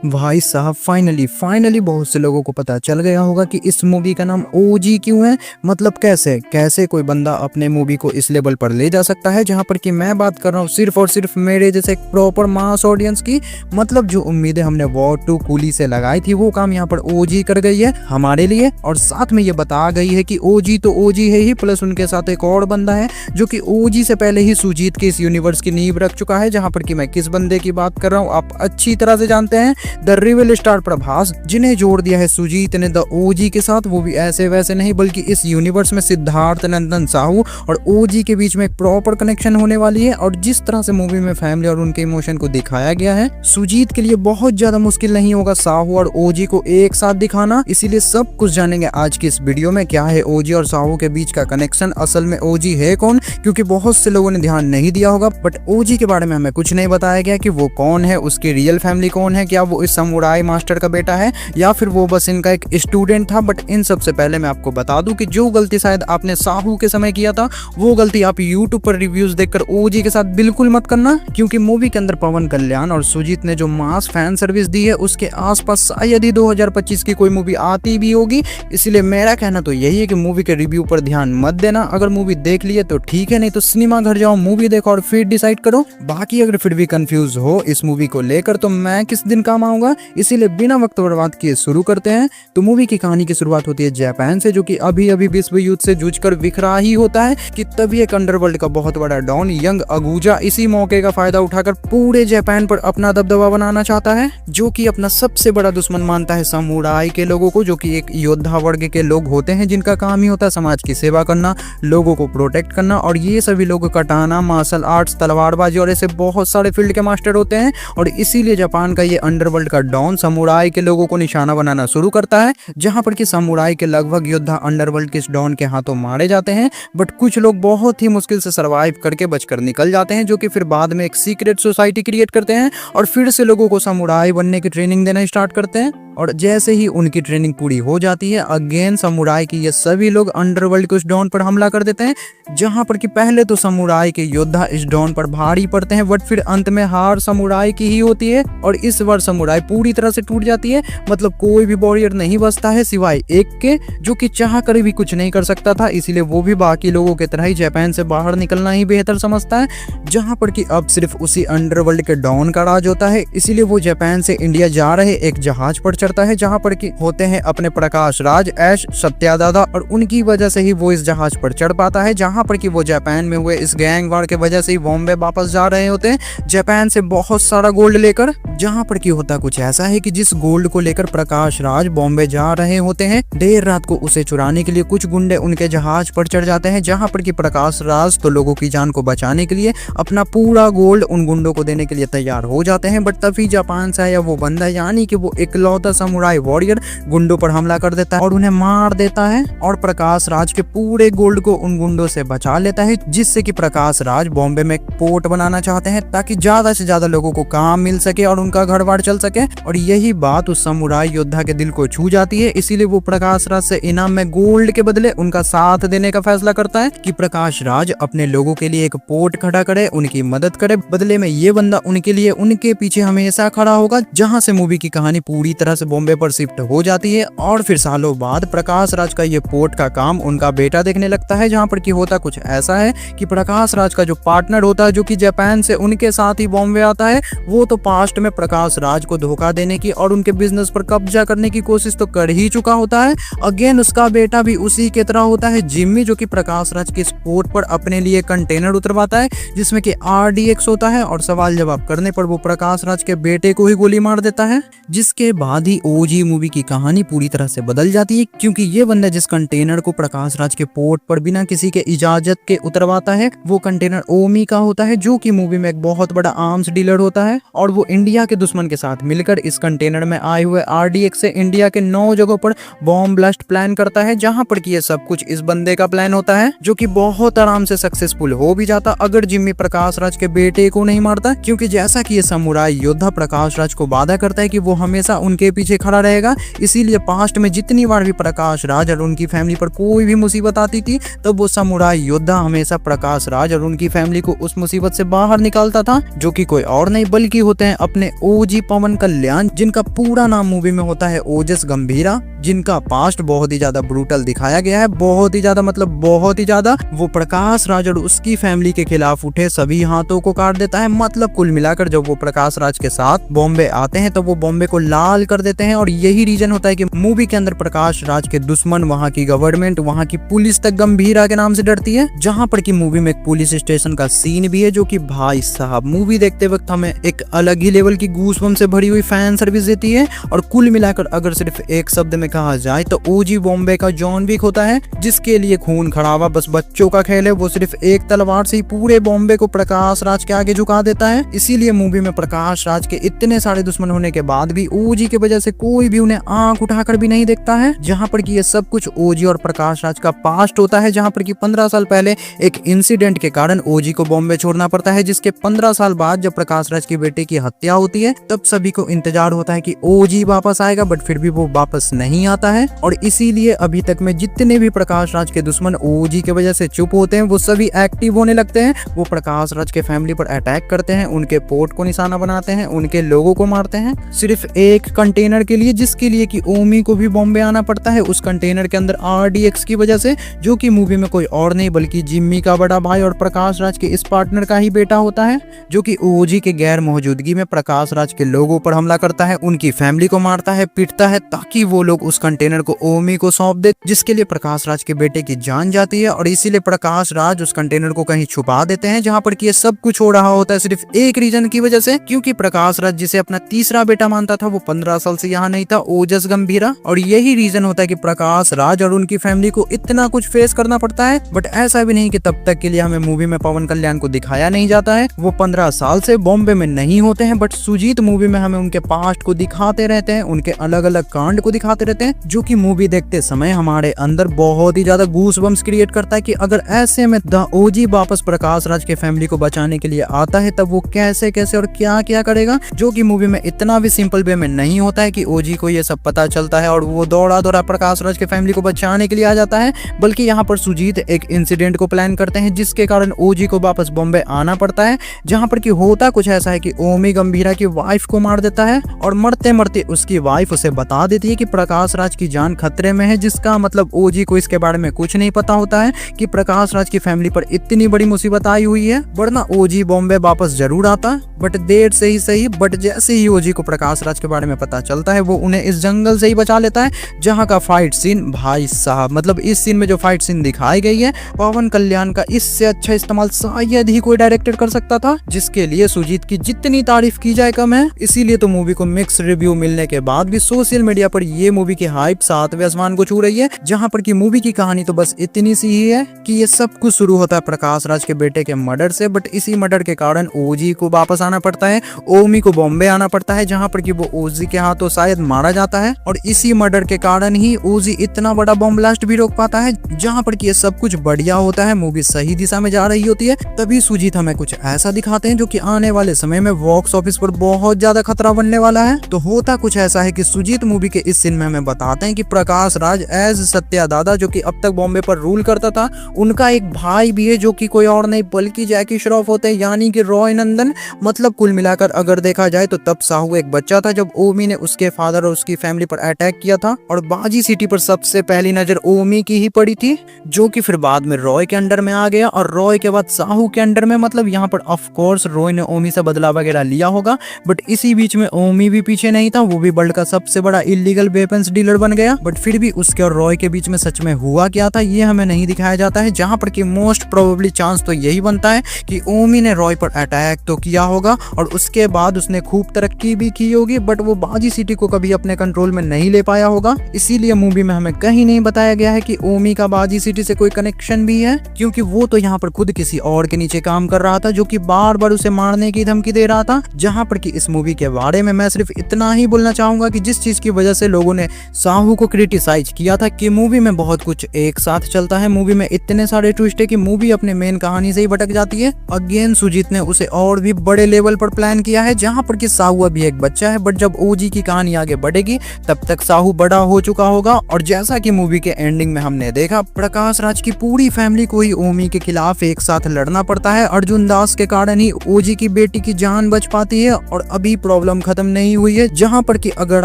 भाई साहब फाइनली बहुत से लोगों को पता चल गया होगा कि इस मूवी का नाम ओजी क्यों है। मतलब कैसे कैसे कोई बंदा अपने मूवी को इस लेवल पर ले जा सकता है जहां पर कि मैं बात कर रहा हूँ सिर्फ और सिर्फ मेरे जैसे एक प्रॉपर मास ऑडियंस की। मतलब जो उम्मीदें हमने वॉर 2 कूली से लगाई थी वो काम यहाँ पर ओजी कर गई है हमारे लिए, और साथ में ये बता गई है कि ओजी तो ओजी है ही, प्लस उनके साथ एक और बंदा है जो कि ओजी से पहले ही सुजीत के इस यूनिवर्स की नींव रख चुका है। जहां पर कि मैं किस बंदे की बात कर रहा हूँ आप अच्छी तरह से जानते हैं, द रियल स्टार प्रभास, जिन्हें जोड़ दिया है सुजीत ने द ओजी के साथ। वो भी ऐसे वैसे नहीं बल्कि इस यूनिवर्स में सिद्धार्थ नंदन साहू और ओजी के बीच में एक प्रॉपर कनेक्शन होने वाली है। और जिस तरह से मूवी में फैमिली और उनके इमोशन को दिखाया गया है, सुजीत के लिए बहुत ज्यादा मुश्किल नहीं होगा साहू और ओजी को एक साथ दिखाना। इसीलिए सब कुछ जानेंगे आज की इस वीडियो में, क्या है ओजी और साहू के बीच का कनेक्शन, असल में ओजी है कौन, क्योंकि बहुत से लोगों ने ध्यान नहीं दिया होगा। बट ओजी के बारे में हमें कुछ नहीं बताया गया कि वो कौन है, उसकी रियल फैमिली कौन है, क्या वो इस समुराई मास्टर का बेटा है या फिर वो बस इनका एक स्टूडेंट था। बट इन सबसे पहले मैं आपको बता दूं कि जो गलती शायद आपने साहू के समय किया था वो गलती आप यूट्यूब पर रिव्यूज देखकर ओजी के साथ बिल्कुल मत करना, क्योंकि मूवी के अंदर पवन कल्याण और सुजीत ने जो मास फैन सर्विस दी है उसके आसपास शायद ही 2025 की कोई मूवी आती भी होगी। इसलिए मेरा कहना तो यही है कि मूवी के रिव्यू पर ध्यान मत देना। अगर मूवी देख लिए तो ठीक है, नहीं तो सिनेमा घर जाओ, मूवी देखो और फिर डिसाइड करो। बाकी अगर फिर भी कंफ्यूज हो इस मूवी को लेकर तो मैं किस दिन काम आऊंगा। इसीलिए बिना वक्त बर्बाद किए शुरू करते हैं। तो मूवी की कहानी की शुरुआत होती है जापान से, जो कि अभी विश्व युद्ध से जूझकर बिखरा ही होता है कि तभी एक अंडरवर्ल्ड का बहुत बड़ा डॉन यंग अगुजा इसी मौके का फायदा उठाकर पूरे जापान पर अपना दबदबा बनाना चाहता है, जो कि अपना सबसे बड़ा दुश्मन मानता है समुराई के लोगों को, जो कि एक योद्धा वर्ग के लोग होते हैं जिनका काम ही होता है समाज की सेवा करना, लोगों को प्रोटेक्ट करना। और ये सभी लोग कटाना, मार्शल आर्ट्स, तलवारबाजी और ऐसे बहुत सारे फील्ड के मास्टर होते हैं। और इसीलिए जापान का ये अंडरवर्ल्ड का डॉन समुराई के लोगों को निशाना बनाना शुरू करता है, जहां पर कि समुराई के लगभग योद्धा अंडरवर्ल्ड के इस डॉन के हाथों मारे जाते हैं। बट कुछ लोग बहुत ही मुश्किल से सरवाइव करके बचकर निकल जाते हैं, जो कि फिर बाद में एक सीक्रेट सोसाइटी क्रिएट करते हैं और फिर से लोगों को समुराई बनने की ट्रेनिंग देना स्टार्ट करते हैं। और जैसे ही उनकी ट्रेनिंग पूरी हो जाती है, अगेन समुराई के ये सभी लोग अंडरवर्ल्ड के उस डॉन पर हमला कर देते हैं, जहां पर कि पहले तो समुराई के योद्धा इस डॉन पर भारी पड़ते हैं, बट फिर अंत में हार समुराई की ही होती है। और इस बार समुराई पूरी तरह से टूट जाती है। मतलब कोई भी वॉरियर नहीं बचता है सिवाय एक के, जो कि चाह कर भी कुछ नहीं कर सकता था। इसीलिए वो भी बाकी लोगों की तरह ही जापान से बाहर निकलना ही बेहतर समझता है, जहां पर कि अब सिर्फ उसी अंडरवर्ल्ड के डॉन का राज होता है। इसीलिए वो जापान से इंडिया जा रहे एक जहाज पर चढ़ता है, जहां पर कि होते हैं अपने प्रकाश राज, ऐश, सत्यादादा, और उनकी वजह से ही वो इस जहाज पर चढ़ पाता है। जहां पर कि वो जापान में हुए इस गैंग वार के वजह से ही बॉम्बे वापस जा रहे होते हैं जापान से बहुत सारा गोल्ड लेकर। जहां पर कि होता कुछ ऐसा है कि जिस गोल्ड को लेकर प्रकाश राज बॉम्बे जा रहे होते हैं, देर रात को उसे चुराने के लिए कुछ गुंडे उनके जहाज पर चढ़ जाते हैं, जहां पर कि प्रकाश राज तो लोगों की जान को बचाने के लिए अपना पूरा गोल्ड उन गुंडों को देने के लिए तैयार हो जाते हैं। बट तभी जापान से आया वो बंदा, यानी कि वो इकलौता समुराई वॉरियर, गुंडों पर हमला कर देता है और उन्हें मार देता है, और प्रकाश राज के पूरे गोल्ड को उन गुंडों से बचा लेता है, जिससे कि प्रकाश राज बॉम्बे में एक पोर्ट बनाना चाहते हैं ताकि ज्यादा से ज्यादा लोगों को काम मिल सके और उनका घर बार चल सके। और यही बात उस समुराई योद्धा के दिल को छू जाती है। इसीलिए वो प्रकाश राज से इनाम में गोल्ड के बदले उनका साथ देने का फैसला करता है कि प्रकाश राज अपने लोगों के लिए एक पोर्ट खड़ा करे, उनकी मदद करे, बदले में ये बंदा उनके लिए उनके पीछे हमेशा खड़ा होगा। जहां से मूवी की कहानी पूरी तरह से बॉम्बे पर शिफ्ट हो जाती है, और फिर सालों बाद प्रकाश राज का ये पोर्ट का काम उनका बेटा देखने लगता है। जहां पर कि होता कुछ ऐसा है कि प्रकाश राज का जो पार्टनर होता है, जो कि जापान से उनके साथ ही बॉम्बे आता है, वो तो पास्ट में प्रकाश राज को धोखा देने की और उनके बिजनेस पर कब्जा करने की कोशिश तो कर ही चुका होता है। अगेन उसका बेटा भी उसी की तरह होता है, जिम्मी, जो कि प्रकाश राज के पोर्ट पर अपने लिए कंटेनर उतरवाता है जिसमें कि RDX होता है, और सवाल जवाब करने पर वो प्रकाश राज के बेटे को ही गोली मार देता है। जिसके बाद ही ओजी मूवी की कहानी पूरी तरह से बदल जाती है, क्योंकि ये बंदा जिस कंटेनर को प्रकाश राज के पोर्ट पर बिना किसी के इजाजत के उतरवाता है, वो कंटेनर ओमी का होता है, जो कि मूवी में एक बहुत बड़ा आर्म्स डीलर होता है। और वो इंडिया के दुश्मन के साथ मिलकर इस कंटेनर में आए हुए RDX से इंडिया के 9 जगहों पर बॉम्ब ब्लास्ट प्लान करता है, जहां पर कि ये सब कुछ इस बंदे का प्लान होता है, जो कि बहुत आराम से सक्सेसफुल हो भी जाता अगर जिम्मी प्रकाश राज के बेटे को नहीं मारता। क्योंकि जैसा कि ये समुराई योद्धा प्रकाश राज को वादा करता है कि वो हमेशा उनके पीछे खड़ा रहेगा। इसीलिए पास्ट में जितनी बार भी प्रकाश राज और उनकी फैमिली पर कोई भी मुसीबत आती थी तब वो समुराई योद्धा हमेशा प्रकाश राज और उनकी फैमिली को उस मुसीबत से बाहर निकालता था, जो कि कोई और नहीं बल्कि होते हैं अपने ओजी पवन कल्याण, जिनका पूरा नाम मूवी में होता है ओजस गंभीरा, जिनका पास्ट बहुत ही ज्यादा ब्रूटल दिखाया गया है, बहुत ही ज्यादा मतलब बहुत ही ज्यादा। वो प्रकाश राज और उसकी फैमिली के खिलाफ उठे सभी हाथों को काट देता है। मतलब कुल मिलाकर जब वो प्रकाश राज के साथ बॉम्बे आते हैं तो वो बॉम्बे को लाल कर देते हैं, और यही रीजन होता है कि मूवी के अंदर प्रकाश राज के दुश्मन, वहाँ की गवर्नमेंट, वहाँ की पुलिस तक गंभीरा के नाम से डरती है। जहाँ पर की मूवी में एक पुलिस स्टेशन का सीन भी है, जो कि भाई साहब मूवी देखते वक्त हमें एक अलग ही लेवल की गूज़बम्प से भरी हुई फैन सर्विस देती है। और कुल मिलाकर अगर सिर्फ एक शब्द में कहा जाए तो ओजी बॉम्बे का जॉन विक होता है, जिसके लिए खून खराबा बस बच्चों का खेल है। वो सिर्फ एक तलवार से ही पूरे बॉम्बे को प्रकाश राज के आगे झुका देता है। इसीलिए मूवी में प्रकाश राज के इतने सारे दुश्मन होने के बाद भी ओजी की वजह से कोई भी उन्हें आंख उठाकर भी नहीं देखता है। जहाँ पर कि ये सब कुछ ओजी और प्रकाश राज का पास्ट होता है, जहाँ पर कि 15 साल पहले एक इंसिडेंट के कारण ओजी को बॉम्बे छोड़ना पड़ता है, जिसके 15 साल बाद जब प्रकाश राज की बेटे की हत्या होती है तब सभी को इंतजार होता है कि ओजी वापस आएगा, बट फिर भी वो वापस नहीं आता है। और इसीलिए अभी तक में जितने भी प्रकाश राज के दुश्मन ओजी की वजह से चुप होते हैं वो सभी एक्टिव होने लगते हैं। वो प्रकाश राज के फैमिली पर अटैक करते हैं, उनके पोर्ट को निशाना बनाते हैं, उनके लोगों को मारते हैं, सिर्फ एक कंटेनर के लिए, जिसके लिए कि ओमी को भी बॉम्बे आना पड़ता है उस कंटेनर के अंदर आरडीएक्स की वजह से, जो कि मूवी में कोई और नहीं बल्कि जिम्मी का बड़ा भाई और प्रकाश राज के इस पार्टनर का ही बेटा होता है, जो कि ओजी के गैर मौजूदगी में प्रकाश राज के लोगों पर हमला करता है, उनकी फैमिली को मारता है, पीटता है, ताकि वो लोग उस कंटेनर को ओमी को सौंप दे, जिसके लिए प्रकाश राज के बेटे की जान जाती है। और इसीलिए प्रकाश राज उस कंटेनर को कहीं छुपा देते हैं, जहां पर कि ये सब कुछ हो रहा होता है सिर्फ एक रीजन की वजह से, क्योंकि प्रकाश राज जिसे अपना तीसरा बेटा मानता था वो 15 साल से यहाँ नहीं था, ओजस गंभीरा। और यही रीजन होता है कि प्रकाश राज और उनकी फैमिली को इतना कुछ फेस करना पड़ता है। बट ऐसा भी नहीं कि तब तक के लिए हमें मूवी में पवन कल्याण को दिखाया नहीं जाता है। वो 15 साल से बॉम्बे में नहीं होते हैं, बट सुजीत मूवी में हमें उनके पास्ट को दिखाते रहते हैं, उनके अलग अलग कांड को दिखाते रहते हैं, जो कि मूवी देखते समय हमारे अंदर बहुत ही ज्यादा गूज़बम्प्स क्रिएट करता है कि अगर ऐसे में द ओजी वापस प्रकाश राज के फैमिली को बचाने के लिए आता है तब वो कैसे कैसे और क्या क्या करेगा, जो कि मूवी में इतना भी सिंपल वे में नहीं होता है कि ओजी को ये सब पता चलता है और वो दौड़ा दौड़ा प्रकाश राज के फैमिली को बचाने के लिए आ जाता है। बल्कि यहाँ पर सुजीत एक इंसिडेंट को प्लान करते हैं, जिसके कारण ओजी को वापस बॉम्बे आना पड़ता है, जहाँ पर कि होता कुछ ऐसा है कि ओमी गंभीरा की वाइफ को मार देता है, और मरते मरते उसकी वाइफ उसे बता देती है कि प्रकाश राज की जान खतरे में है, जिसका मतलब ओजी को इसके बारे में कुछ नहीं पता होता है कि प्रकाश राज की फैमिली पर इतनी बड़ी मुसीबत आई हुई है, वरना ओजी बॉम्बे वापस जरूर आता, बट देर से ही सही। बट जैसे ही ओजी को प्रकाश राज के बारे में पता चलता है वो उन्हें इस जंगल से ही बचा लेता है, जहाँ का फाइट सीन भाई साहब, मतलब इस सीन में जो फाइट सीन दिखाई गई है पवन कल्याण का इससे अच्छा इस्तेमाल शायद ही कोई डायरेक्टर कर सकता था, जिसके लिए सुजीत की जितनी तारीफ की जाए कम है। इसीलिए तो मूवी को मिक्स रिव्यू मिलने के बाद भी सोशल मीडिया पर ये मूवी की हाइप 7वें आसमान को छू रही है, जहाँ पर की मूवी की कहानी तो बस इतनी सी ही है कि ये सब कुछ शुरू होता है प्रकाश राज के बेटे के मर्डर से, बट इसी मर्डर के कारण ओजी को वापस आना पड़ता है, ओमी को बॉम्बे आना पड़ता है, जहाँ पर कि वो ओजी के हाथों शायद मारा जाता है, और इसी मर्डर के कारण ही ओजी इतना बड़ा बॉम्ब ब्लास्ट भी रोक पाता है, जहाँ पर कि ये सब कुछ बढ़िया होता है, मूवी सही दिशा में जा रही होती है। तभी सुजीत हमें कुछ ऐसा दिखाते हैं जो कि आने वाले समय में बॉक्स ऑफिस पर बहुत ज्यादा खतरा बनने वाला है। तो होता कुछ ऐसा है कि सुजीत मूवी के इस सीन में हमें बताते हैं कि प्रकाश राज एज सत्या दादा, जो कि अब तक बॉम्बे पर रूल करता था, उनका एक भाई भी है जो कि कोई और नहीं बल्कि जैकी श्रॉफ होते हैं, यानी कि रॉय नंदन। मतलब कुल मिलाकर अगर देखा जाए तो तब साहू एक बच्चा था जब ओमी ने उसके फादर और उसकी फैमिली पर अटैक किया था, और बाजी सिटी पर सबसे पहली नजर ओमी की ही पड़ी थी, जो कि फिर बाद में रॉय के अंडर में आ गया, और रॉय के बाद साहू के अंडर में। मतलब यहाँ पर ऑफ कोर्स रॉय ने ओमी से बदला वगैरह लिया होगा, बट इसी बीच में ओमी भी पीछे नहीं था, वो भी वर्ल्ड का सबसे बड़ा इलीगल वेपन्स डीलर बन गया। बट फिर भी उसके और रॉय के बीच में सच में हुआ क्या था ये हमें नहीं दिखाया जाता है, जहाँ पर कि मोस्ट प्रोबेबली चांस तो यही बनता है कि ओमी ने रॉय पर अटैक तो किया होगा और उसके बाद उसने खूब तरक्की भी की होगी, बट वो बाजी सिटी को कभी अपने कंट्रोल में नहीं ले पाया होगा। इसीलिए मूवी में हमें कहीं नहीं बताया गया है कि ओमी का बाजी सिटी से कोई कनेक्शन भी है, क्योंकि वो तो यहाँ पर खुद किसी और के नीचे काम कर रहा था, जो कि बार बार उसे मारने की धमकी दे रहा था। जहाँ पर कि इस मूवी के बारे में मैं सिर्फ इतना ही बोलना चाहूंगा कि जिस चीज की वजह से लोगों ने साहू को क्रिटिसाइज किया था कि मूवी में बहुत कुछ एक साथ चलता है, मूवी में इतने सारे ट्विस्ट है कि मूवी अपने मेन कहानी से ही भटक जाती है। अगेन सुजीत ने उसे और भी बड़े लेवल पर प्लान किया है, जहाँ पर कि साहू अभी एक बच्चा है, बट जब ओजी की कहानी आगे बढ़ेगी तब तक साहू बड़ा हो चुका होगा। और जैसा कि मूवी के एंडिंग में हमने देखा, प्रकाश राज की पूरी फैमिली को ही ओमी के खिलाफ एक साथ लड़ना पड़ता है। अर्जुन दास के कारण ही ओजी की बेटी की जान बच पाती है और अभी प्रॉब्लम खत्म नहीं हुई है। जहां पर कि अगर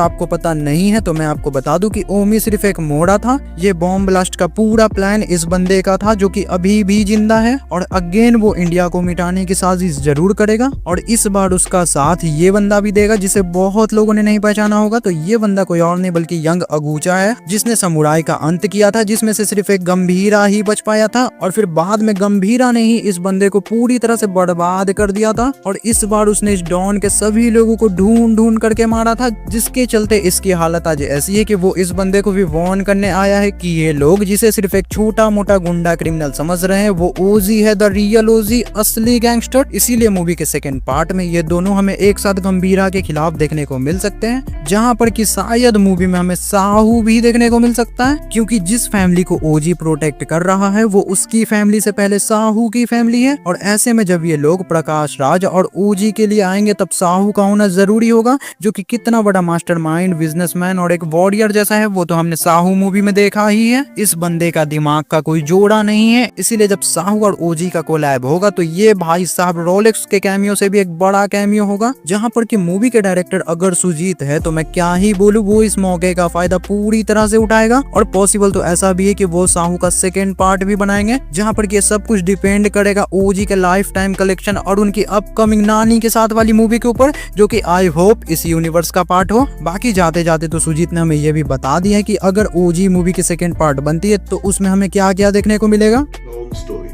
आपको पता नहीं है तो मैं आपको बता दूं कि ओमी सिर्फ एक मोड़ा था। ये बॉम्ब ब्लास्ट का पूरा प्लान इस बंदे का था जो कि अभी भी जिंदा है और अगेन वो इंडिया को मिटाने की साजिश जरूर करेगा। और इस बार उसका साथ ये बंदा भी देगा जिसे बहुत लोगों ने नहीं पहचाना होगा। तो ये बंदा कोई और नहीं बल्कि यंग अगूचा है, जिसने समुराई का अंत किया था, जिसमें से सिर्फ एक गंभीरा ही बच पाया था। और फिर बाद में गंभीरा ने ही इस बंदे को पूरी तरह से बर्बाद कर दिया था। और इस बार उसने इस डॉन के सभी लोगों को ढूंढ ढूंढ करके मारा था, जिसके चलते इसकी हालत आज ऐसी है कि वो इस बंदे को भी वार्न करने आया है कि ये लोग जिसे सिर्फ एक छोटा मोटा गुंडा क्रिमिनल समझ रहे हैं, वो ओजी है, द रियल ओजी, असली गैंगस्टर। इसीलिए मूवी के सेकंड पार्ट में ये दोनों हमें एक साथ गंभीरा के खिलाफ देखने को मिल सकते हैं, जहां पर कि शायद मूवी में हमें साहू भी देखने को मिल सकता है, क्योंकि जिस फैमिली को ओजी प्रोटेक्ट कर रहा है वो उसकी फैमिली से पहले साहू की फैमिली है। और ऐसे में जब ये लोग प्रकाश राज और ओजी के लिए आएंगे तब साहू का होना जरूरी होगा, जो कि कितना बड़ा मास्टरमाइंड, बिजनेसमैन और एक वॉरियर जैसा है वो तो हमने साहू मूवी में देखा ही है। इस बंदे का दिमाग का कोई जोड़ा नहीं है, इसीलिए जब साहू और ओजी का कोलैब होगा तो ये भाई साहब रोलेक्स के कैमियो से भी एक बड़ा कैमियो होगा। जहां पर कि मूवी के डायरेक्टर अगर सुजीत है तो मैं क्या ही बोलूं, वो इस मौके का फायदा पूरी तरह से उठाएगा। और पॉसिबल तो ऐसा भी है कि वो साहू का सेकेंड पार्ट भी बनाएंगे, जहां पर कि ये सब कुछ डिपेंड करेगा ओजी के लाइफ टाइम कलेक्शन और उनकी अपकमिंग नानी के साथ वाली मूवी के ऊपर, जो कि आई होप इस यूनिवर्स का पार्ट हो। बाकी जाते जाते तो सुजीत ने हमें ये भी बता दिया है कि अगर ओजी मूवी की सेकेंड पार्ट बनती है तो उसमें हमें क्या क्या देखने को मिलेगा। Long story.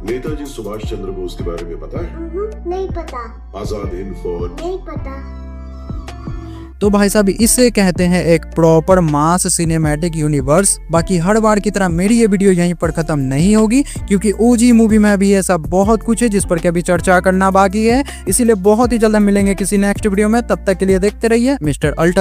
नेताजी सुभाष चंद्र बोस के बारे में पता है? नहीं पता। आजाद हिंद फौज नहीं पता। तो भाई साहब इसे कहते हैं एक प्रॉपर मास सिनेमैटिक यूनिवर्स। बाकी हर बार की तरह मेरी ये वीडियो यहीं पर खत्म नहीं होगी, क्योंकि ओजी मूवी में भी ऐसा बहुत कुछ है जिस पर कि अभी चर्चा करना बाकी है। इसीलिए बहुत ही जल्द हम मिलेंगे किसी नेक्स्ट वीडियो में। तब तक के लिए देखते रहिए मिस्टर अल्टर।